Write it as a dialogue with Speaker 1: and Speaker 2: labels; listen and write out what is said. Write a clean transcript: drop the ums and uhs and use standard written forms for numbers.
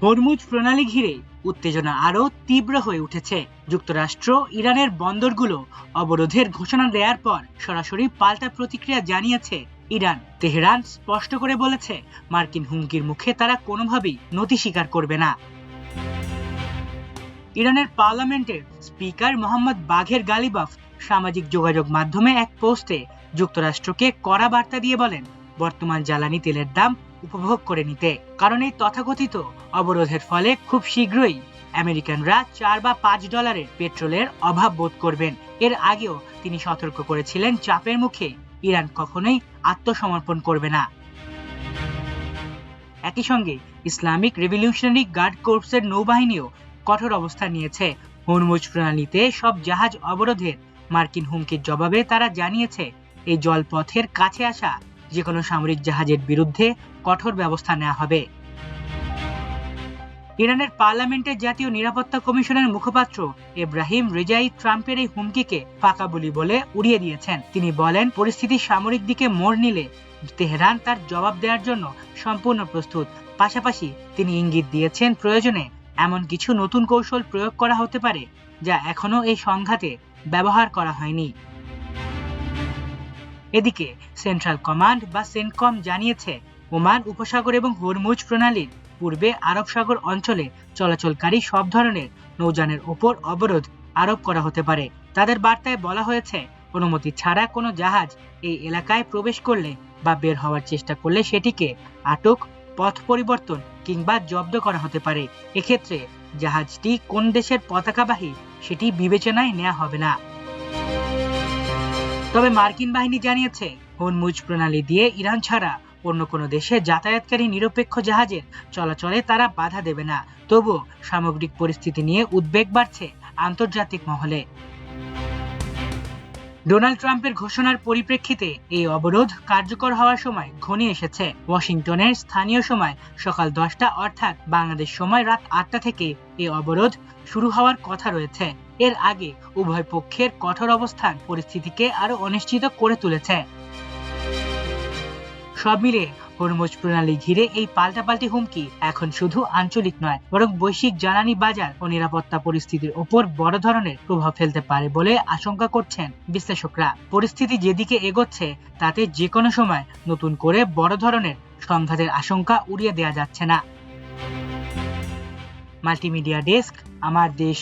Speaker 1: Hormuz প্রণালী ঘিরে উত্তেজনা আরও তীব্র হয়ে উঠেছে। যুক্তরাষ্ট্র ইরানের বন্দরগুলো অবরোধের ঘোষণা দেওয়ার পর সরাসরি পাল্টা প্রতিক্রিয়া জানিয়েছে ইরান। তেহরান স্পষ্ট করে বলেছে, মার্কিন হুমকির মুখে তারা কোনোভাবেই নতি স্বীকার করবে না। ইরানের পার্লামেন্টের স্পিকার মোহাম্মদ বাঘের গালিবাফ সামাজিক যোগাযোগ মাধ্যমে এক পোস্টে যুক্তরাষ্ট্রকে কড়া বার্তা দিয়ে বলেন, বর্তমান জ্বালানি তেলের দাম উপভোগ করে নিতে, কারণ এই তথাকথিত অবরোধের ফলে খুব শীঘ্রই আমেরিকানরা $4 বা $5 পেট্রোলের অভাব বোধ করবেন। এর আগেও তিনি সতর্ক করেছিলেন, চাপের মুখে ইরান কখনোই আত্মসমর্পণ করবে না। একই সঙ্গে ইসলামিক রেভলিউশনারি গার্ড কোর্পসের নৌবাহিনীও কঠোর অবস্থান নিয়েছে। হরমুজ প্রণালীতে সব জাহাজ অবরোধের মার্কিন হুমকির জবাবে তারা জানিয়েছে, এই জলপথের কাছে আসা যে কোনো সামরিক জাহাজের বিরুদ্ধে কঠোর ব্যবস্থা নেওয়া হবে। ইরানের পার্লামেন্টের জাতীয় নিরাপত্তা কমিশনের মুখপাত্র এব্রাহিম রেজাই ট্রাম্পের এই হুমকিকে ফাঁকা বুলি বলে উড়িয়ে দিয়েছেন। তিনি বলেন, পরিস্থিতি সামরিক দিকে মোড় নিলে তেহরান তার জবাব দেওয়ার জন্য সম্পূর্ণ প্রস্তুত। পাশাপাশি তিনি ইঙ্গিত দিয়েছেন, প্রয়োজনে এমন কিছু নতুন কৌশল প্রয়োগ করা হতে পারে যা এখনো এই সংঘাতে ব্যবহার করা হয়নি। এদিকে সেন্ট্রাল কমান্ড বা সেন্টকম জানিয়েছে, ওমান উপসাগর এবং হরমুজ প্রণালীর পূর্বে আরব সাগর অঞ্চলে চলাচলকারী সব ধরনের নৌযানের ওপর অবরোধ আরোপ করা হতে পারে। তাদের বার্তায় বলা হয়েছে, অনুমতি ছাড়া কোনো জাহাজ এই এলাকায় প্রবেশ করলে বা বের হওয়ার চেষ্টা করলে সেটিকে আটক, পথ পরিবর্তন কিংবা জব্দ করা হতে পারে। এক্ষেত্রে জাহাজটি কোন দেশের পতাকাবাহী সেটি বিবেচনায় নেওয়া হবে না। তবে মার্কিন বাহিনী জানিয়েছে, হরমুজ প্রণালী দিয়ে ইরান ছাড়া অন্য কোনো দেশে যাতায়াতকারী নিরপেক্ষ জাহাজের চলাচলে তারা বাধা দেবে না। তবুও সামগ্রিক পরিস্থিতি নিয়ে উদ্বেগ বাড়ছে আন্তর্জাতিক মহলে। ডোনাল্ড ট্রাম্পের ঘোষণার পরিপ্রেক্ষিতে এই অবরোধ কার্যকর হওয়ার সময় ঘনিয়ে এসেছে। ওয়াশিংটনের স্থানীয় সময় সকাল 10টা অর্থাৎ বাংলাদেশ সময় রাত 8টা থেকে এই অবরোধ শুরু হওয়ার কথা রয়েছে। এর আগে উভয় পক্ষের কঠোর অবস্থান পরিস্থিতিকে আরো অনিশ্চিত করে তুলেছে। সব মিলে হরমুজ প্রণালী ঘিরে এই পাল্টাপাল্টি হুমকি এখন শুধু আঞ্চলিক নয়, বরং বৈশ্বিক জ্বালানি বাজার ও নিরাপত্তা পরিস্থিতির উপর বড় ধরনের প্রভাব ফেলতে পারে বলে আশঙ্কা করছেন বিশ্লেষকরা। পরিস্থিতি যেদিকে এগোচ্ছে তাতে যে কোনো সময় নতুন করে বড় ধরনের সংঘাতের আশঙ্কা উড়িয়ে দেওয়া যাচ্ছে না। মাল্টিমিডিয়া ডেস্ক, আমার দেশ।